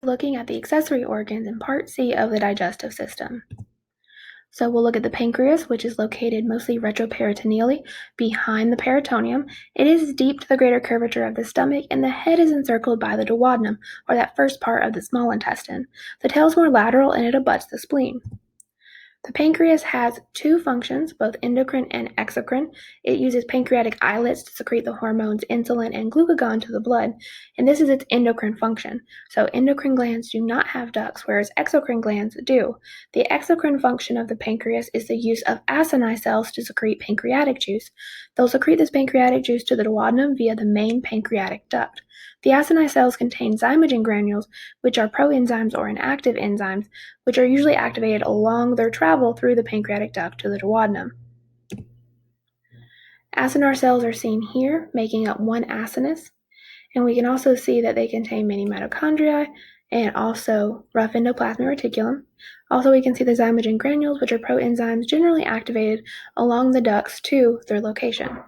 looking at the accessory organs in Part C of the digestive system. So we'll look at the pancreas, which is located mostly retroperitoneally behind the peritoneum. It is deep to the greater curvature of the stomach, and the head is encircled by the duodenum, or that first part of the small intestine. The tail is more lateral and it abuts the spleen. The pancreas has two functions, both endocrine and exocrine. It uses pancreatic islets to secrete the hormones insulin and glucagon to the blood, and this is its endocrine function. So endocrine glands do not have ducts, whereas exocrine glands do. The exocrine function of the pancreas is the use of acinar cells to secrete pancreatic juice. They'll secrete this pancreatic juice to the duodenum via the main pancreatic duct. The acinar cells contain zymogen granules, which are proenzymes or inactive enzymes, which are usually activated along their travel through the pancreatic duct to the duodenum. Acinar cells are seen here, making up one acinus, and we can also see that they contain many mitochondria and also rough endoplasmic reticulum. Also, we can see the zymogen granules, which are proenzymes generally activated along the ducts to their location.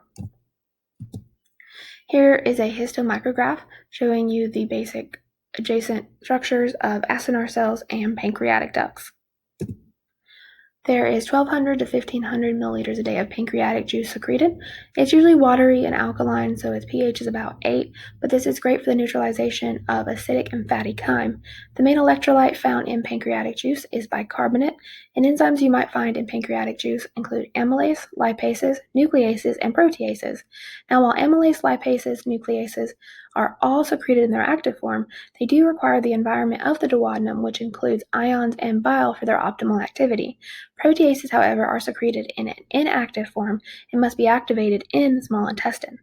Here is a histomicrograph showing you the basic adjacent structures of acinar cells and pancreatic ducts. There is 1,200 to 1,500 milliliters a day of pancreatic juice secreted. It's usually watery and alkaline, so its pH is about 8, but this is great for the neutralization of acidic and fatty chyme. The main electrolyte found in pancreatic juice is bicarbonate, and enzymes you might find in pancreatic juice include amylase, lipases, nucleases, and proteases. Now, while amylase, lipases, nucleases are all secreted in their active form, they do require the environment of the duodenum, which includes ions and bile, for their optimal activity. Proteases, however, are secreted in an inactive form and must be activated in the small intestine.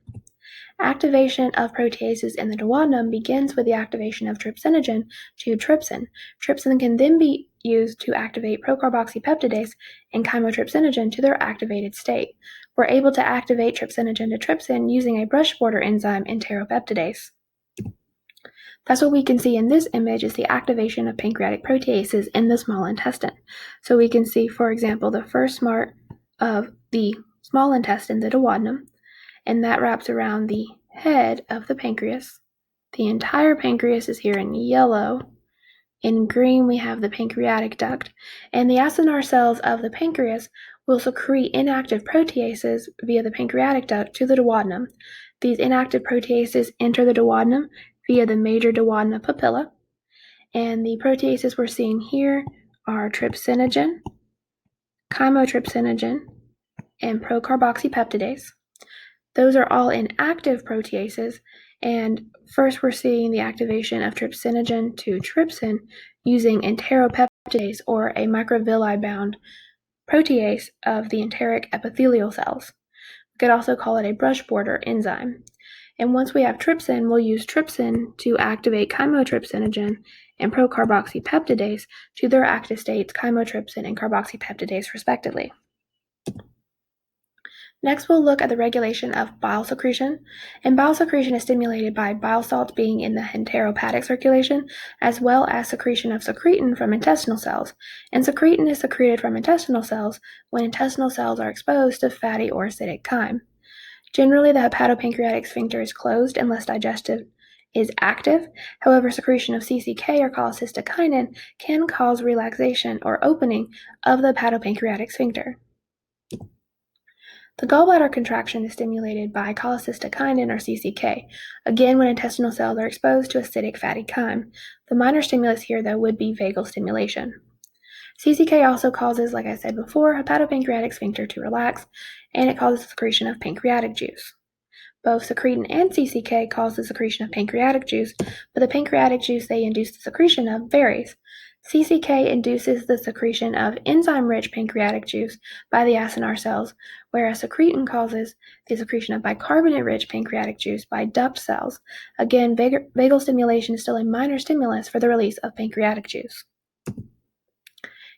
Activation of proteases in the duodenum begins with the activation of trypsinogen to trypsin. Trypsin can then be used to activate procarboxypeptidase and chymotrypsinogen to their activated state. We're able to activate trypsinogen to trypsin using a brush border enzyme, enteropeptidase. That's what we can see in this image, is the activation of pancreatic proteases in the small intestine. So we can see, for example, the first part of the small intestine, the duodenum, and that wraps around the head of the pancreas. The entire pancreas is here in yellow. In green, we have the pancreatic duct, and the acinar cells of the pancreas will secrete inactive proteases via the pancreatic duct to the duodenum. These inactive proteases enter the duodenum via the major duodenal papilla, and the proteases we're seeing here are trypsinogen, chymotrypsinogen, and procarboxypeptidase. Those are all inactive proteases, and first we're seeing the activation of trypsinogen to trypsin using enteropeptidase, or a microvilli-bound protease of the enteric epithelial cells. We could also call it a brush border enzyme. And once we have trypsin, we'll use trypsin to activate chymotrypsinogen and procarboxypeptidase to their active states, chymotrypsin and carboxypeptidase, respectively. Next, we'll look at the regulation of bile secretion. And bile secretion is stimulated by bile salts being in the enterohepatic circulation, as well as secretion of secretin from intestinal cells. And secretin is secreted from intestinal cells when intestinal cells are exposed to fatty or acidic chyme. Generally, the hepatopancreatic sphincter is closed unless digestive is active. However, secretion of CCK, or cholecystokinin, can cause relaxation or opening of the hepatopancreatic sphincter. The gallbladder contraction is stimulated by cholecystokinin, or CCK, again when intestinal cells are exposed to acidic fatty chyme. The minor stimulus here, though, would be vagal stimulation. CCK also causes, like I said before, hepatopancreatic sphincter to relax, and it causes the secretion of pancreatic juice. Both secretin and CCK cause the secretion of pancreatic juice, but the pancreatic juice they induce the secretion of varies. CCK induces the secretion of enzyme-rich pancreatic juice by the acinar cells, whereas secretin causes the secretion of bicarbonate-rich pancreatic juice by duct cells. Again, vagal stimulation is still a minor stimulus for the release of pancreatic juice.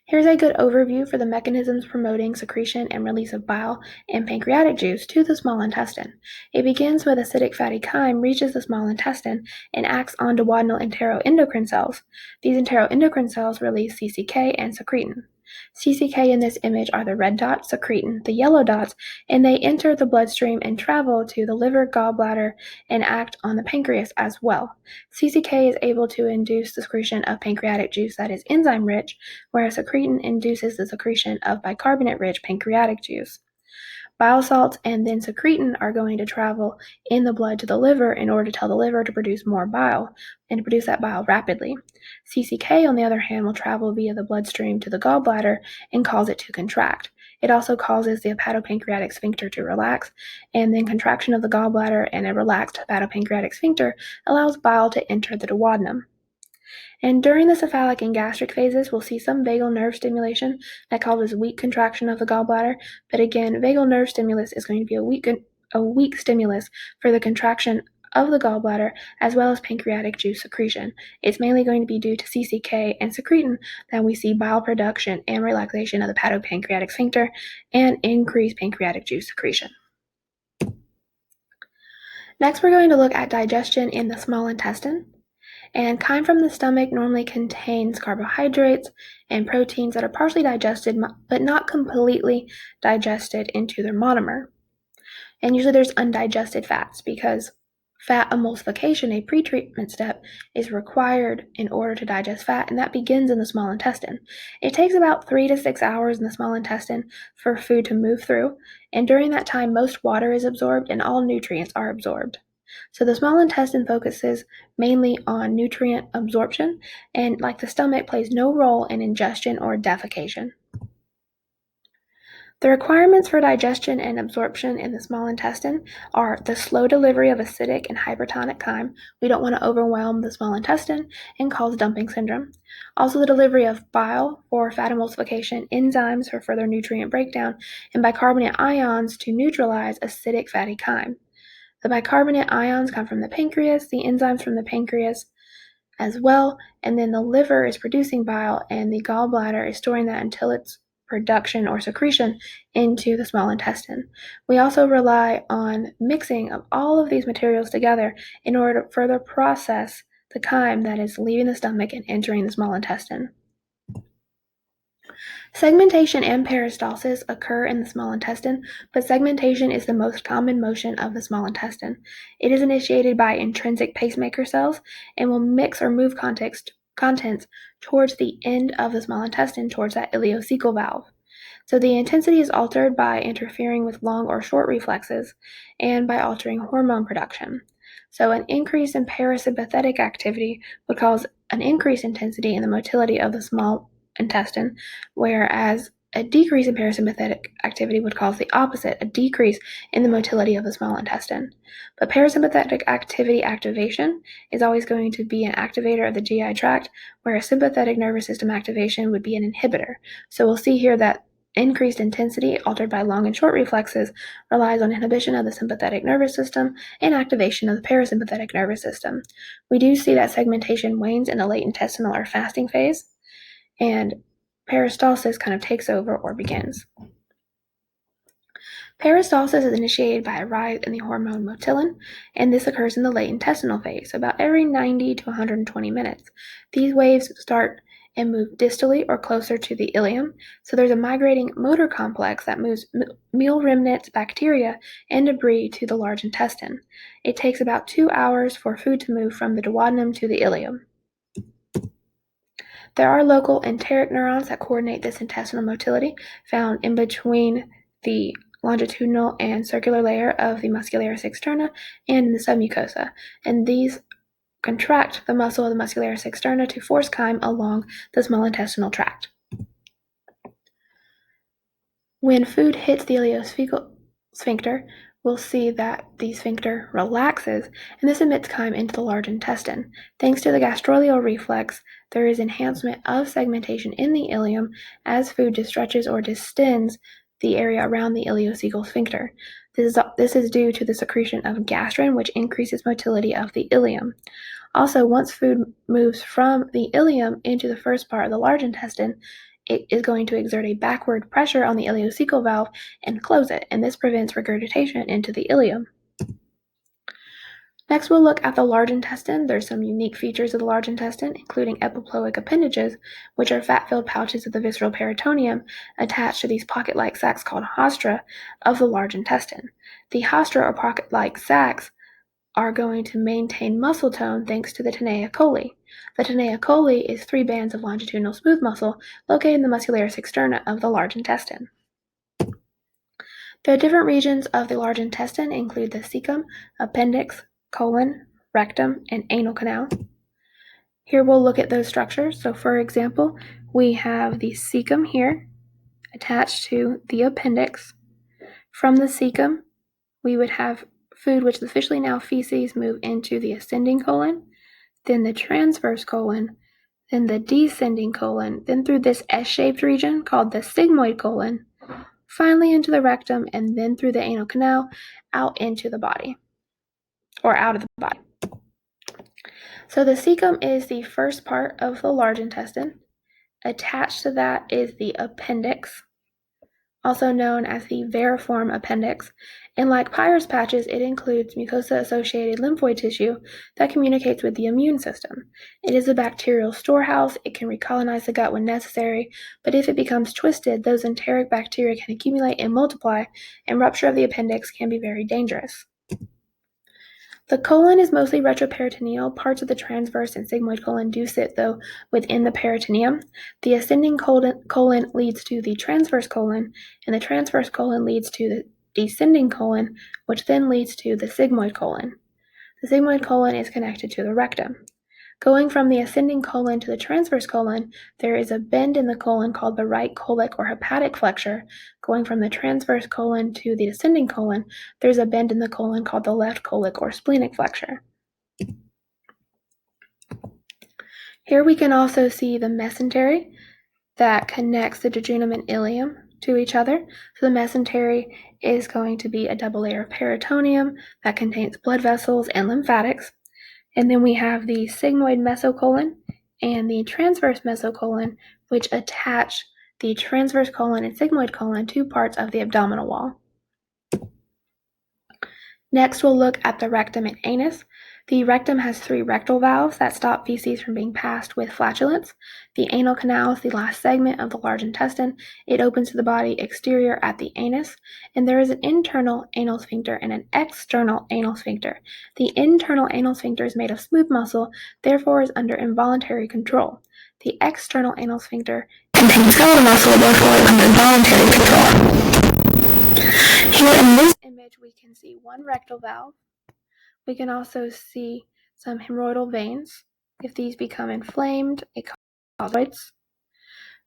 Here's a good overview for the mechanisms promoting secretion and release of bile and pancreatic juice to the small intestine. It begins with acidic fatty chyme reaches the small intestine and acts on duodenal enteroendocrine cells. These enteroendocrine cells release CCK and secretin. CCK in this image are the red dots, secretin, the yellow dots, and they enter the bloodstream and travel to the liver, gallbladder, and act on the pancreas as well. CCK is able to induce the secretion of pancreatic juice that is enzyme rich, whereas secretin induces the secretion of bicarbonate rich pancreatic juice. Bile salts and then secretin are going to travel in the blood to the liver in order to tell the liver to produce more bile and to produce that bile rapidly. CCK, on the other hand, will travel via the bloodstream to the gallbladder and cause it to contract. It also causes the hepatopancreatic sphincter to relax, and then contraction of the gallbladder and a relaxed hepatopancreatic sphincter allows bile to enter the duodenum. And during the cephalic and gastric phases, we'll see some vagal nerve stimulation that causes weak contraction of the gallbladder. But again, vagal nerve stimulus is going to be a weak stimulus for the contraction of the gallbladder as well as pancreatic juice secretion. It's mainly going to be due to CCK and secretin that we see bile production and relaxation of the hepatopancreatic sphincter and increased pancreatic juice secretion. Next, we're going to look at digestion in the small intestine. And chyme from the stomach normally contains carbohydrates and proteins that are partially digested but not completely digested into their monomer. And usually there's undigested fats because fat emulsification, a pretreatment step, is required in order to digest fat, and that begins in the small intestine. It takes about 3 to 6 hours in the small intestine for food to move through, and during that time most water is absorbed and all nutrients are absorbed. So the small intestine focuses mainly on nutrient absorption, and like the stomach, plays no role in ingestion or defecation. The requirements for digestion and absorption in the small intestine are the slow delivery of acidic and hypertonic chyme. We don't want to overwhelm the small intestine and cause dumping syndrome. Also the delivery of bile for fat emulsification, enzymes for further nutrient breakdown, and bicarbonate ions to neutralize acidic fatty chyme. The bicarbonate ions come from the pancreas, the enzymes from the pancreas as well, and then the liver is producing bile and the gallbladder is storing that until its production or secretion into the small intestine. We also rely on mixing of all of these materials together in order to further process the chyme that is leaving the stomach and entering the small intestine. Segmentation and peristalsis occur in the small intestine, but segmentation is the most common motion of the small intestine. It is initiated by intrinsic pacemaker cells and will mix or move contents towards the end of the small intestine, towards that ileocecal valve. So the intensity is altered by interfering with long or short reflexes and by altering hormone production. So an increase in parasympathetic activity would cause an increased intensity in the motility of the small intestine, whereas a decrease in parasympathetic activity would cause the opposite, a decrease in the motility of the small intestine. But parasympathetic activity activation is always going to be an activator of the GI tract, whereas sympathetic nervous system activation would be an inhibitor. So we'll see here that increased intensity, altered by long and short reflexes, relies on inhibition of the sympathetic nervous system and activation of the parasympathetic nervous system. We do see that segmentation wanes in the late intestinal or fasting phase, and peristalsis kind of takes over or begins. Peristalsis is initiated by a rise in the hormone motilin, and this occurs in the late intestinal phase, about every 90 to 120 minutes. These waves start and move distally or closer to the ileum, so there's a migrating motor complex that moves meal remnants, bacteria, and debris to the large intestine. It takes about 2 hours for food to move from the duodenum to the ileum. There are local enteric neurons that coordinate this intestinal motility, found in between the longitudinal and circular layer of the muscularis externa and in the submucosa, and these contract the muscle of the muscularis externa to force chyme along the small intestinal tract. When food hits the ileocecal sphincter, we'll see that the sphincter relaxes, and this emits chyme into the large intestine. Thanks to the gastroileal reflex, there is enhancement of segmentation in the ileum as food distretches or distends the area around the ileocecal sphincter. This is due to the secretion of gastrin, which increases motility of the ileum. Also, once food moves from the ileum into the first part of the large intestine, it is going to exert a backward pressure on the ileocecal valve and close it, and this prevents regurgitation into the ileum. Next, we'll look at the large intestine. There's some unique features of the large intestine, including epiploic appendages, which are fat-filled pouches of the visceral peritoneum attached to these pocket-like sacs called haustra of the large intestine. The haustra or pocket-like sacs are going to maintain muscle tone thanks to the tinea coli. The tinea coli is 3 bands of longitudinal smooth muscle located in the muscularis externa of the large intestine. The different regions of the large intestine include the cecum, appendix, colon, rectum, and anal canal. Here we'll look at those structures. So for example, we have the cecum here attached to the appendix. From the cecum, we would have food which is officially now feces move into the ascending colon, then the transverse colon, then the descending colon, then through this S-shaped region called the sigmoid colon, finally into the rectum, and then through the anal canal out into the body, or out of the body. So the cecum is the first part of the large intestine. Attached to that is the appendix, also known as the variform appendix, and like Peyer's patches, it includes mucosa-associated lymphoid tissue that communicates with the immune system. It is a bacterial storehouse. It can recolonize the gut when necessary, but if it becomes twisted, those enteric bacteria can accumulate and multiply, and rupture of the appendix can be very dangerous. The colon is mostly retroperitoneal. Parts of the transverse and sigmoid colon do sit, though, within the peritoneum. The ascending colon leads to the transverse colon, and the transverse colon leads to the descending colon, which then leads to the sigmoid colon. The sigmoid colon is connected to the rectum. Going from the ascending colon to the transverse colon, there is a bend in the colon called the right colic or hepatic flexure. Going from the transverse colon to the descending colon, there's a bend in the colon called the left colic or splenic flexure. Here we can also see the mesentery that connects the jejunum and ileum to each other. So the mesentery is going to be a double layer of peritoneum that contains blood vessels and lymphatics. And then we have the sigmoid mesocolon and the transverse mesocolon, which attach the transverse colon and sigmoid colon to parts of the abdominal wall. Next, we'll look at the rectum and anus. The rectum has 3 rectal valves that stop feces from being passed with flatulence. The anal canal is the last segment of the large intestine. It opens to the body exterior at the anus, and there is an internal anal sphincter and an external anal sphincter. The internal anal sphincter is made of smooth muscle, therefore is under involuntary control. The external anal sphincter contains skeletal muscle, therefore is under involuntary control. Here in this image, we can see 1 rectal valve. We can also see some hemorrhoidal veins. If these become inflamed, it causes hemorrhoids.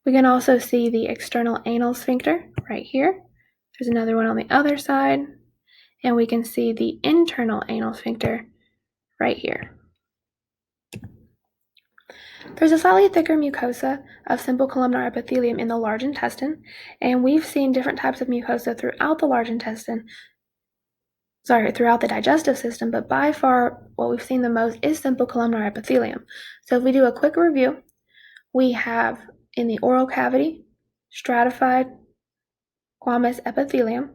We can also see the external anal sphincter right here. There's another one on the other side. And we can see the internal anal sphincter right here. There's a slightly thicker mucosa of simple columnar epithelium in the large intestine, and we've seen different types of mucosa throughout the large intestine, throughout the digestive system, but by far what we've seen the most is simple columnar epithelium. So if we do a quick review, we have in the oral cavity stratified squamous epithelium.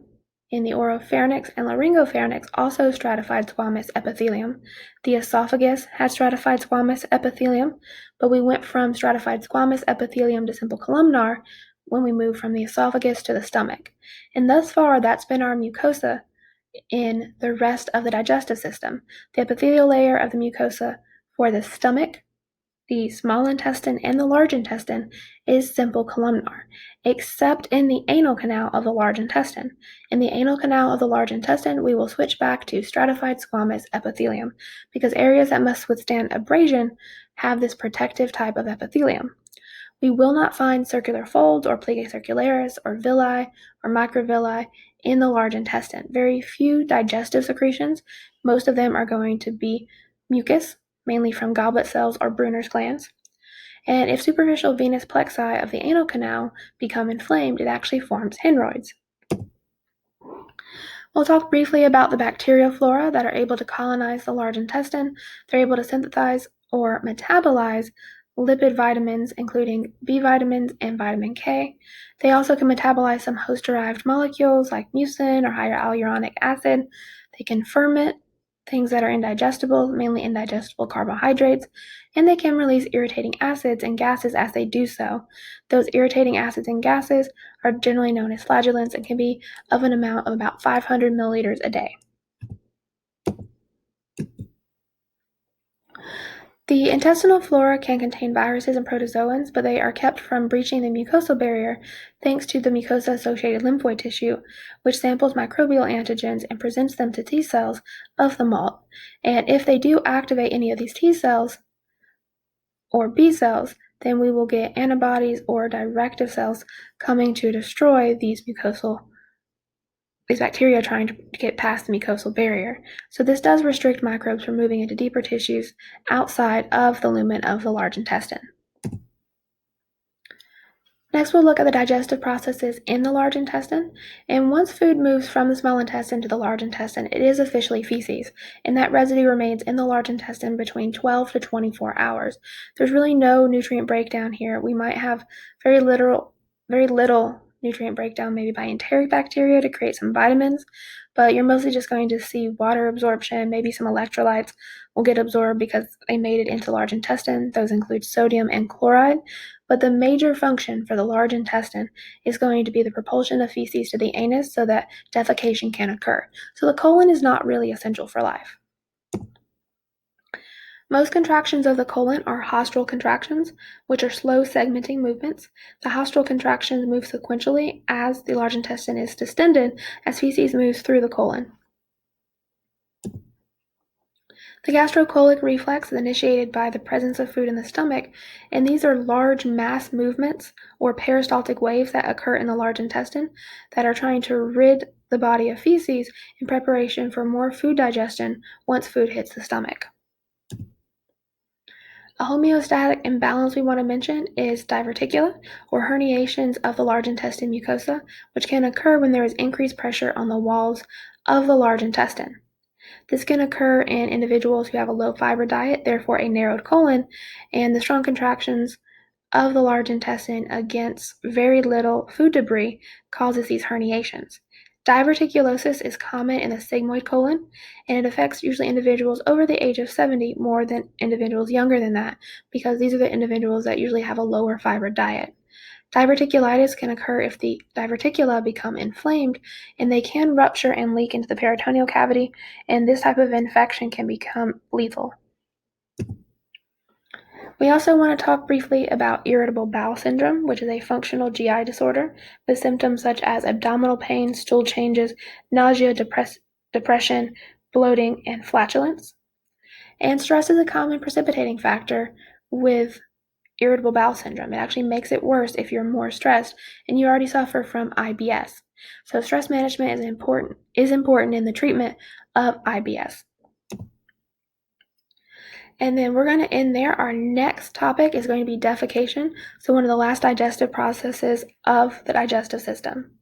In the oropharynx and laryngopharynx, also stratified squamous epithelium. The esophagus has stratified squamous epithelium, but we went from stratified squamous epithelium to simple columnar when we moved from the esophagus to the stomach. And thus far, that's been our mucosa in the rest of the digestive system. The epithelial layer of the mucosa for the stomach, the small intestine, and the large intestine is simple columnar, except in the anal canal of the large intestine. In the anal canal of the large intestine, we will switch back to stratified squamous epithelium because areas that must withstand abrasion have this protective type of epithelium. We will not find circular folds or plicae circularis or villi or microvilli in the large intestine. Very few digestive secretions. Most of them are going to be mucus, mainly from goblet cells or Brunner's glands. And if superficial venous plexi of the anal canal become inflamed, it actually forms hemorrhoids. We'll talk briefly about the bacterial flora that are able to colonize the large intestine. They're able to synthesize or metabolize lipid vitamins, including B vitamins and vitamin K. They also can metabolize some host-derived molecules like mucin or higher hyaluronic acid. They can ferment things that are indigestible, mainly indigestible carbohydrates, and they can release irritating acids and gases as they do so. Those irritating acids and gases are generally known as flagellants and can be of an amount of about 500 milliliters a day. The intestinal flora can contain viruses and protozoans, but they are kept from breaching the mucosal barrier thanks to the mucosa-associated lymphoid tissue, which samples microbial antigens and presents them to T cells of the mold. And if they do activate any of these T cells or B cells, then we will get antibodies or directive cells coming to destroy these bacteria trying to get past the mucosal barrier. So this does restrict microbes from moving into deeper tissues outside of the lumen of the large intestine. Next, we'll look at the digestive processes in the large intestine. And once food moves from the small intestine to the large intestine, it is officially feces, and that residue remains in the large intestine between 12 to 24 hours. There's really no nutrient breakdown here. We might have very little nutrient breakdown, maybe by enteric bacteria to create some vitamins, but you're mostly just going to see water absorption, maybe some electrolytes will get absorbed because they made it into the large intestine. Those include sodium and chloride. But the major function for the large intestine is going to be the propulsion of feces to the anus so that defecation can occur. So the colon is not really essential for life. Most contractions of the colon are haustral contractions, which are slow segmenting movements. The haustral contractions move sequentially as the large intestine is distended as feces moves through the colon. The gastrocolic reflex is initiated by the presence of food in the stomach, and these are large mass movements or peristaltic waves that occur in the large intestine that are trying to rid the body of feces in preparation for more food digestion once food hits the stomach. A homeostatic imbalance we want to mention is diverticula, or herniations of the large intestine mucosa, which can occur when there is increased pressure on the walls of the large intestine. This can occur in individuals who have a low fiber diet, therefore a narrowed colon, and the strong contractions of the large intestine against very little food debris causes these herniations. Diverticulosis is common in the sigmoid colon, and it affects usually individuals over the age of 70 more than individuals younger than that, because these are the individuals that usually have a lower fiber diet. Diverticulitis can occur if the diverticula become inflamed, and they can rupture and leak into the peritoneal cavity, and this type of infection can become lethal. We also want to talk briefly about irritable bowel syndrome, which is a functional GI disorder with symptoms such as abdominal pain, stool changes, nausea, depression, bloating, and flatulence. And stress is a common precipitating factor with irritable bowel syndrome. It actually makes it worse if you're more stressed and you already suffer from IBS. So stress management is important in the treatment of IBS. And then we're going to end there. Our next topic is going to be defecation, so one of the last digestive processes of the digestive system.